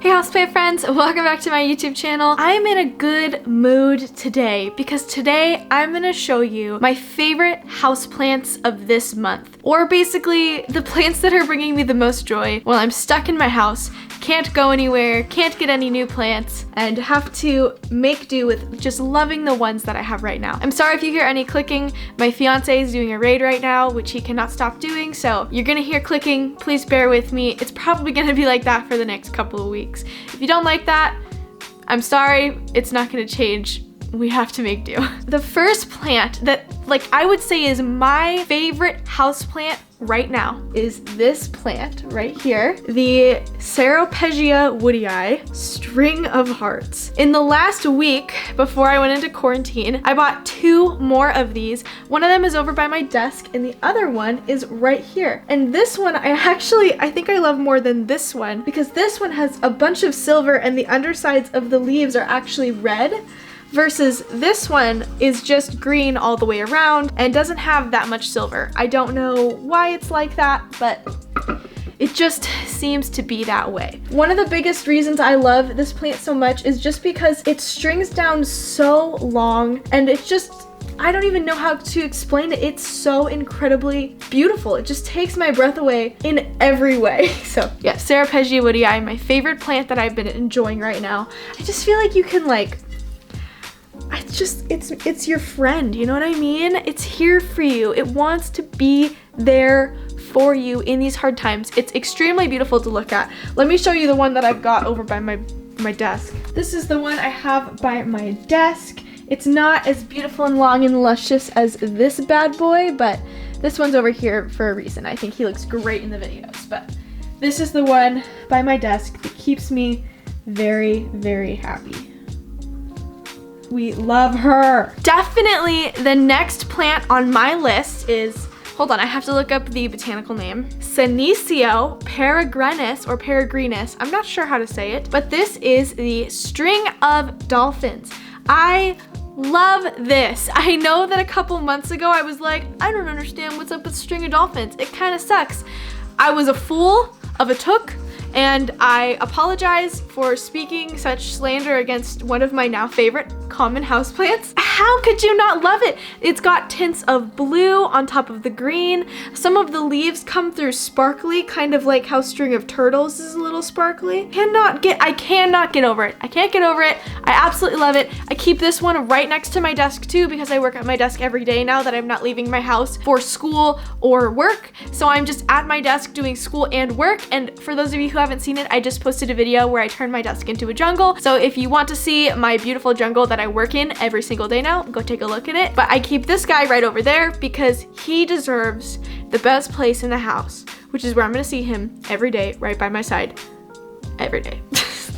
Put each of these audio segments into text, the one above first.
Hey houseplant friends, welcome back to my YouTube channel. I'm in a good mood today because today I'm gonna show you my favorite houseplants of this month. Or basically the plants that are bringing me the most joy while I'm stuck in my house, can't go anywhere, can't get any new plants, and have to make do with just loving the ones that I have right now. I'm sorry if you hear any clicking. My fiance is doing a raid right now, which he cannot stop doing, so you're gonna hear clicking. Please bear with me. It's probably gonna be like that for the next couple of weeks. If you don't like that, I'm sorry, it's not gonna change. We have to make do. The first plant that I would say is my favorite houseplant right now is this plant right here, the Ceropegia Woodii String of Hearts. In the last week before I went into quarantine, I bought 2 more of these. One of them is over by my desk and the other one is right here. And this one I think I love more than this one because this one has a bunch of silver and the undersides of the leaves are actually red, versus this one is just green all the way around and doesn't have that much silver. I don't know why it's like that, but it just seems to be that way. One of the biggest reasons I love this plant so much is just because it strings down so long and it's just, I don't even know how to explain it. It's so incredibly beautiful. It just takes my breath away in every way. So yeah, Ceropegia Woodii, my favorite plant that I've been enjoying right now. I just feel like you can it's your friend, you know what I mean? It's here for you. It wants to be there for you in these hard times. It's extremely beautiful to look at. Let me show you the one that I've got over by my desk. This is the one I have by my desk. It's not as beautiful and long and luscious as this bad boy, but this one's over here for a reason. I think he looks great in the videos, but this is the one by my desk that keeps me very, very happy. We love her. Definitely the next plant on my list is, hold on, I have to look up the botanical name. Senicio Peregrinus or Peregrinus. I'm not sure how to say it, but this is the string of dolphins. I love this. I know that a couple months ago I was like, I don't understand what's up with string of dolphins. It kind of sucks. I was a fool of a took. And I apologize for speaking such slander against one of my now favorite common houseplants. How could you not love it? It's got tints of blue on top of the green. Some of the leaves come through sparkly, kind of like how string of turtles is a little sparkly. I cannot get over it. I can't get over it. I absolutely love it. I keep this one right next to my desk too because I work at my desk every day now that I'm not leaving my house for school or work. So I'm just at my desk doing school and work. And for those of you who haven't seen it, I just posted a video where I turned my desk into a jungle. So if you want to see my beautiful jungle that I work in every single day now, go take a look at it. But I keep this guy right over there because he deserves the best place in the house, which is where I'm gonna see him every day, right by my side, every day.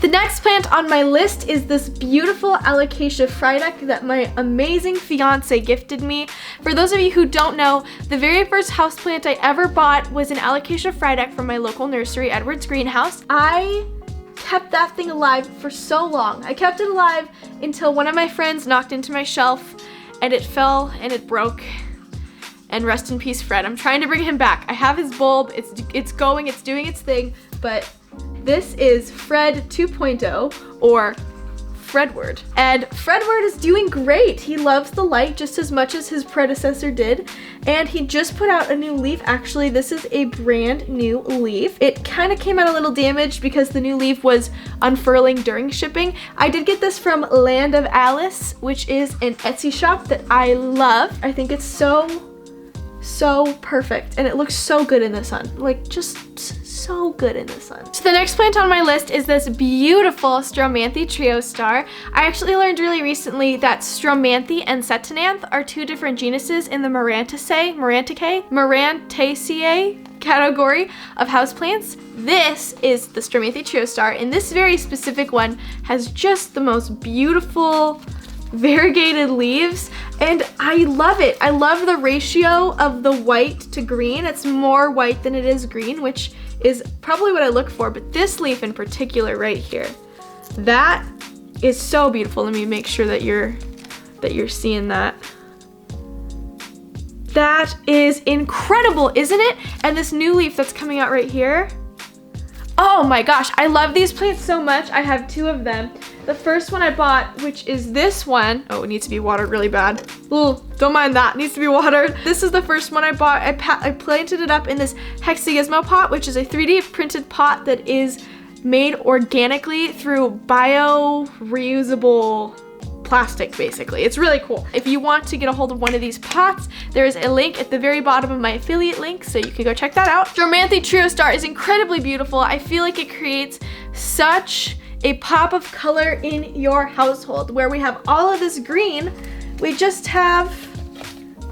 The next plant on my list is this beautiful Alocasia Frydek that my amazing fiance gifted me. For those of you who don't know, the very first houseplant I ever bought was an Alocasia Frydek from my local nursery, Edwards Greenhouse. I kept that thing alive for so long. I kept it alive until one of my friends knocked into my shelf and it fell and it broke. And rest in peace, Fred. I'm trying to bring him back. I have his bulb, it's going, it's doing its thing, but this is Fred 2.0 or Fredward. And Fredward is doing great. He loves the light just as much as his predecessor did. And he just put out a new leaf. Actually, this is a brand new leaf. It kind of came out a little damaged because the new leaf was unfurling during shipping. I did get this from Land of Alice, which is an Etsy shop that I love. I think it's so perfect and it looks so good in the sun, like just so good in the sun. So the next plant on my list is this beautiful Stromanthe Triostar. I actually learned really recently that Stromanthe and Cetinanthe are 2 different genuses in the Marantaceae category of houseplants. This is the Stromanthe Triostar, and this very specific one has just the most beautiful variegated leaves, and I love it. I love the ratio of the white to green. It's more white than it is green, which is probably what I look for, but this leaf in particular right here, that is so beautiful. Let me make sure that you're seeing that. That is incredible, isn't it? And this new leaf that's coming out right here, Oh my gosh, I love these plants so much. I have 2 of them. The first one I bought, which is this one. Oh, it needs to be watered really bad. Ooh, don't mind that, it needs to be watered. This is the first one I bought. I planted it up in this hexagismo pot, which is a 3D printed pot that is made organically through bio-reusable plastic, basically. It's really cool. If you want to get a hold of one of these pots, there is a link at the very bottom of my affiliate link, so you can go check that out. Stromanthe Triostar is incredibly beautiful. I feel like it creates such a pop of color in your household. Where we have all of this green, we just have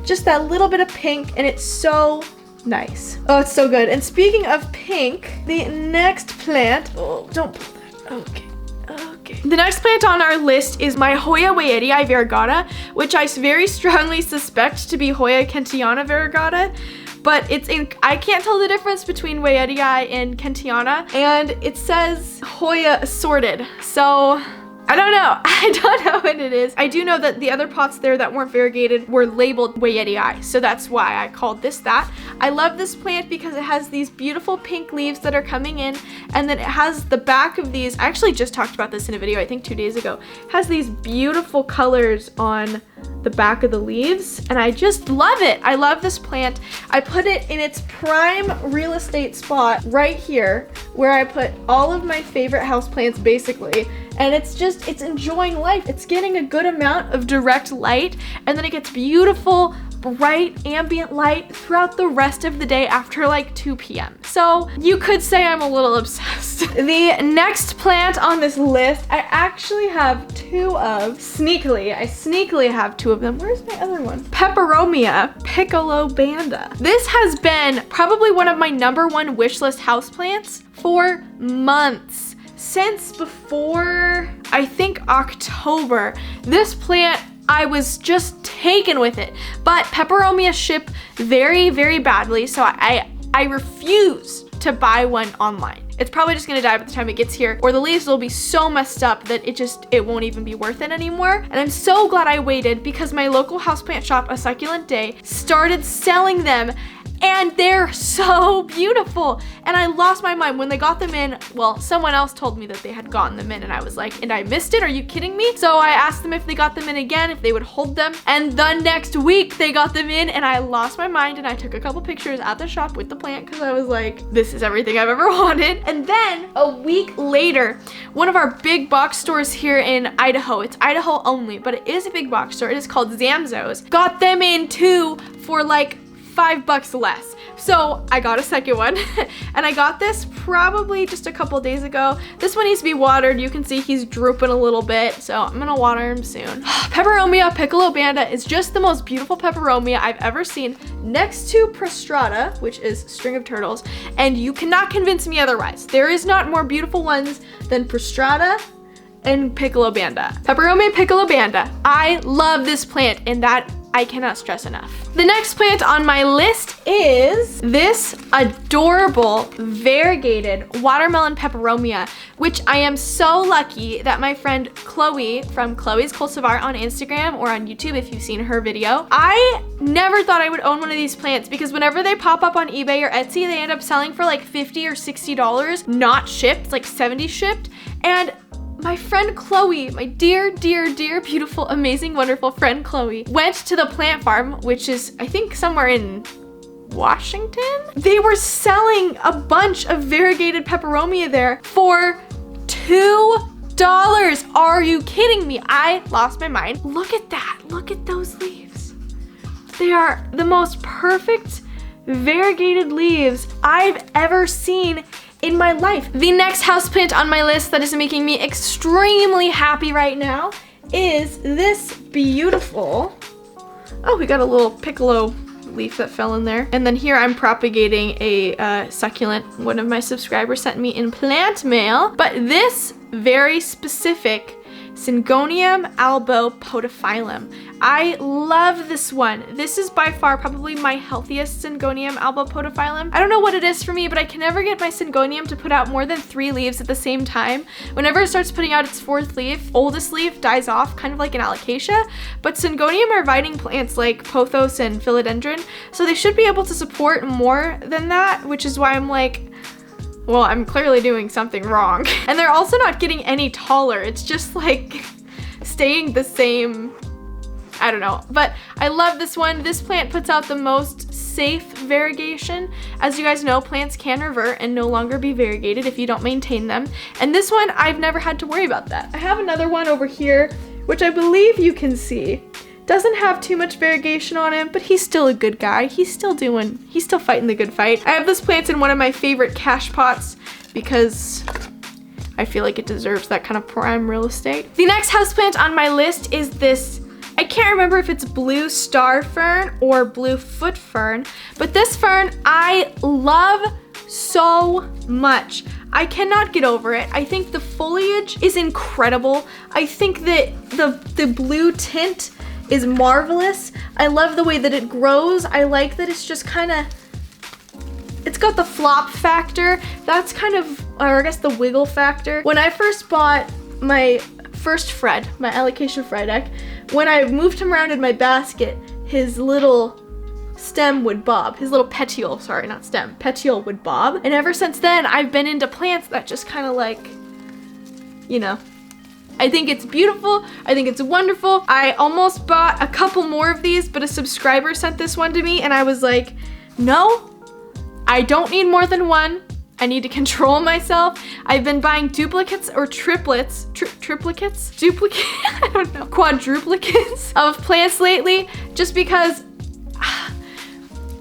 just that little bit of pink, and it's so nice. Oh, it's so good. And speaking of pink, the next plant, oh, don't pull that, okay. Okay. The next plant on our list is my Hoya Wayetii Variegata, which I very strongly suspect to be Hoya Kentiana Variegata, but I can't tell the difference between Wayetii and Kentiana, and it says Hoya assorted, so I don't know. I don't know what it is. I do know that the other pots there that weren't variegated were labeled Wayetii, so that's why I called this that. I love this plant because it has these beautiful pink leaves that are coming in, and then it has the back of these. I actually just talked about this in a video, I think 2 days ago. It has these beautiful colors on the back of the leaves, and I just love it. I love this plant. I put it in its prime real estate spot right here, where I put all of my favorite houseplants basically, and it's enjoying life. It's getting a good amount of direct light, and then it gets beautiful, bright ambient light throughout the rest of the day after like 2 p.m. So you could say I'm a little obsessed. The next plant on this list, I actually have 2 of, sneakily. I sneakily have 2 of them. Where's my other one? Peperomia, Piccolo, Banda. This has been probably one of my #1 wish list houseplants for months. Since before, I think October. This plant, I was just taken with it, but Peperomia ship very, very badly, so I refuse to buy one online. It's probably just gonna die by the time it gets here, or the leaves will be so messed up that it won't even be worth it anymore. And I'm so glad I waited, because my local houseplant shop, A Succulent Day, started selling them, and they're so beautiful. And I lost my mind when they got them in. Well, someone else told me that they had gotten them in, and I was like, and I missed it? Are you kidding me? So I asked them if they got them in again, if they would hold them. And the next week they got them in, and I lost my mind, and I took a couple pictures at the shop with the plant, because I was like, this is everything I've ever wanted. And then a week later, one of our big box stores here in Idaho, it's Idaho only, but it is a big box store. It is called Zamzo's. Got them in too for like $5 less. So I got a second one, and I got this probably just a couple days ago. This one needs to be watered. You can see he's drooping a little bit, so I'm gonna water him soon. Peperomia Piccolo Banda is just the most beautiful peperomia I've ever seen, next to Prostrata, which is string of turtles, and you cannot convince me otherwise. There is not more beautiful ones than Prostrata and Piccolo Banda. Peperomia Piccolo Banda. I love this plant, and that I cannot stress enough. The next plant on my list is this adorable variegated watermelon peperomia, which I am so lucky that my friend Chloe from Chloe's Cultivar on Instagram or on YouTube, if you've seen her video. I never thought I would own one of these plants, because whenever they pop up on eBay or Etsy, they end up selling for like $50 or $60, not shipped, like 70 shipped. And my friend Chloe, my dear, dear, dear, beautiful, amazing, wonderful friend Chloe, went to the plant farm, which is, I think, somewhere in Washington. They were selling a bunch of variegated peperomia there for $2. Are you kidding me? I lost my mind. Look at that. Look at those leaves. They are the most perfect variegated leaves I've ever seen in my life. The next houseplant on my list that is making me extremely happy right now is this beautiful, oh, we got a little piccolo leaf that fell in there. And then here I'm propagating a succulent one of my subscribers sent me in plant mail, but this very specific Syngonium Albo Podophyllum. I love this one. This is by far probably my healthiest Syngonium Albo Podophyllum. I don't know what it is for me, but I can never get my Syngonium to put out more than 3 leaves at the same time. Whenever it starts putting out its 4th leaf, oldest leaf dies off, kind of like an Alocasia. But Syngonium are vining plants like pothos and philodendron, so they should be able to support more than that, which is why I'm like, well, I'm clearly doing something wrong. And they're also not getting any taller. It's just like staying the same. I don't know, but I love this one. This plant puts out the most safe variegation. As you guys know, plants can revert and no longer be variegated if you don't maintain them. And this one, I've never had to worry about that. I have another one over here, which I believe you can see. Doesn't have too much variegation on him, but he's still a good guy. He's still fighting the good fight. I have this plant in one of my favorite cash pots because I feel like it deserves that kind of prime real estate. The next houseplant on my list is this, I can't remember if it's blue star fern or blue foot fern, but this fern I love so much. I cannot get over it. I think the foliage is incredible. I think that the blue tint is marvelous. I love the way that it grows. I like that it's just kind of, it's got the flop factor. That's kind of, or I guess the wiggle factor. When I first bought my first Fred, my Alocasia Frydek, when I moved him around in my basket, his little stem would bob. His little petiole, sorry, not stem, petiole would bob. And ever since then, I've been into plants that just kind of like, you know, I think it's beautiful. I think it's wonderful. I almost bought a couple more of these, but a subscriber sent this one to me and I was like, no, I don't need more than one. I need to control myself. I've been buying duplicates or triplets, triplicates? Duplicate, I don't know, quadruplicates of plants lately just because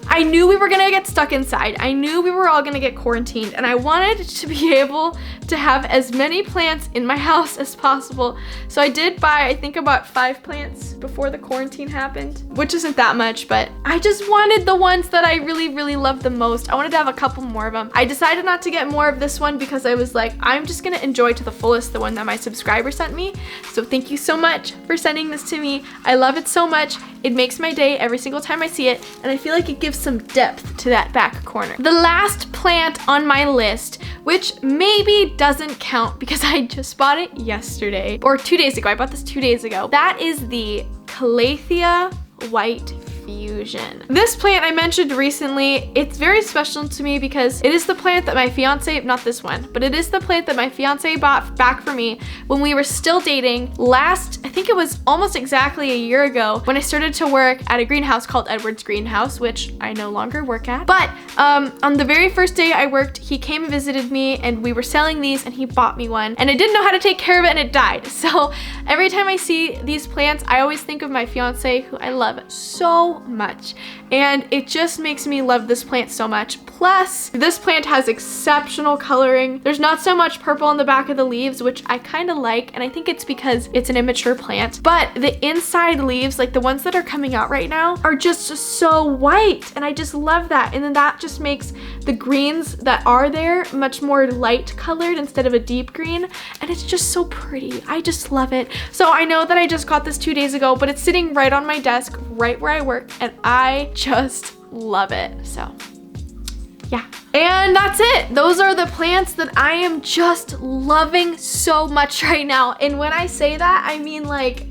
I knew we were gonna get stuck inside. I knew we were all gonna get quarantined and I wanted to be able to have as many plants in my house as possible. So I did buy, I think about 5 plants before the quarantine happened, which isn't that much, but I just wanted the ones that I really, really love the most. I wanted to have a couple more of them. I decided not to get more of this one because I was like, I'm just gonna enjoy to the fullest the one that my subscriber sent me. So thank you so much for sending this to me. I love it so much. It makes my day every single time I see it, and I feel like it gives some depth to that back corner. The last plant on my list, which maybe doesn't count because I just bought it yesterday, or 2 days ago. I bought this 2 days ago. That is the Calathea White Fusion. This plant I mentioned recently, it's very special to me because it is the plant that my fiance, not this one, but it is the plant that my fiance bought back for me when we were still dating last, I think it was almost exactly a year ago when I started to work at a greenhouse called Edward's Greenhouse, which I no longer work at. But on the very first day I worked, he came and visited me and we were selling these and he bought me one and I didn't know how to take care of it and it died. So every time I see these plants, I always think of my fiance who I love so much, and it just makes me love this plant so much. Plus, this plant has exceptional coloring. There's not so much purple on the back of the leaves, which I kind of like, and I think it's because it's an immature plant, but the inside leaves, like the ones that are coming out right now, are just so white, and I just love that. And then that just makes the greens that are there much more light colored instead of a deep green, and it's just so pretty. I just love it. So I know that I just got this 2 days ago, but it's sitting right on my desk, right where I work, and I just love it. So yeah, and that's it. Those are the plants that I am just loving so much right now. And when I say that, I mean like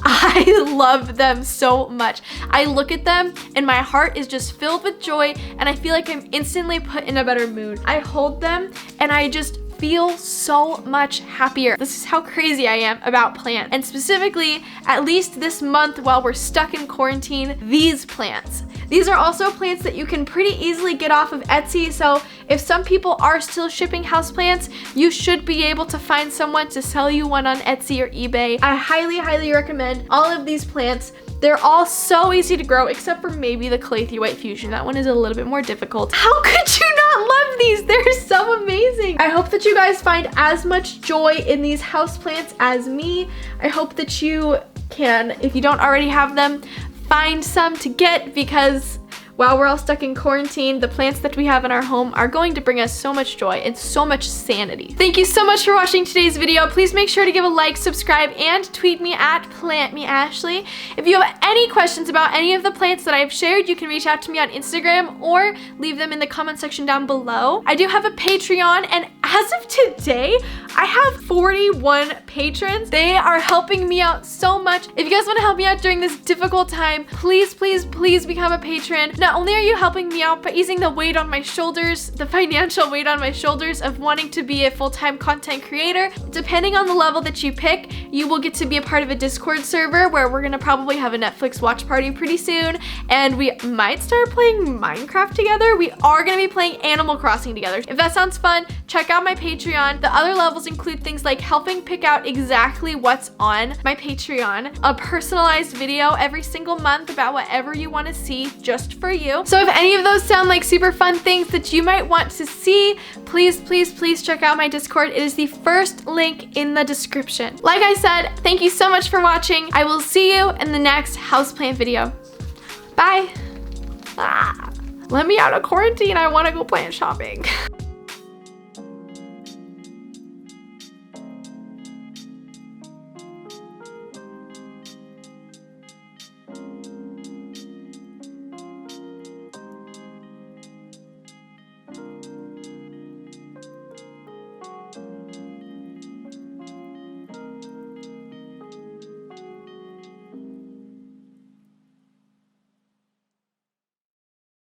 I love them so much. I look at them and my heart is just filled with joy and I feel like I'm instantly put in a better mood. I hold them and I just feel so much happier. This is how crazy I am about plants. And specifically, at least this month while we're stuck in quarantine, these plants. These are also plants that you can pretty easily get off of Etsy, so if some people are still shipping houseplants, you should be able to find someone to sell you one on Etsy or eBay. I highly, highly recommend all of these plants. They're all so easy to grow, except for maybe the Calathea White Fusion. That one is a little bit more difficult. How could you not love these? They're so amazing. I hope that you guys find as much joy in these houseplants as me. I hope that you can, if you don't already have them, find some to get, because while we're all stuck in quarantine, the plants that we have in our home are going to bring us so much joy and so much sanity. Thank you so much for watching today's video. Please make sure to give a like, subscribe, and tweet me at PlantMeAshley. If you have any questions about any of the plants that I've shared, you can reach out to me on Instagram or leave them in the comment section down below. I do have a Patreon, and as of today, I have 41 patrons. They are helping me out so much. If you guys want to help me out during this difficult time, please, please, please become a patron. Not not only are you helping me out, but easing the weight on my shoulders, the financial weight on my shoulders of wanting to be a full-time content creator. Depending on the level that you pick, you will get to be a part of a Discord server where we're gonna probably have a Netflix watch party pretty soon, and we might start playing Minecraft together. We are gonna be playing Animal Crossing together. If that sounds fun, check out my Patreon. The other levels include things like helping pick out exactly what's on my Patreon, a personalized video every single month about whatever you want to see just for you. So if any of those sound like super fun things that you might want to see, please, please, please check out my Discord. It is the first link in the description. Like I said, thank you so much for watching. I will see you in the next houseplant video. Bye. Let me out of quarantine. I want to go plant shopping.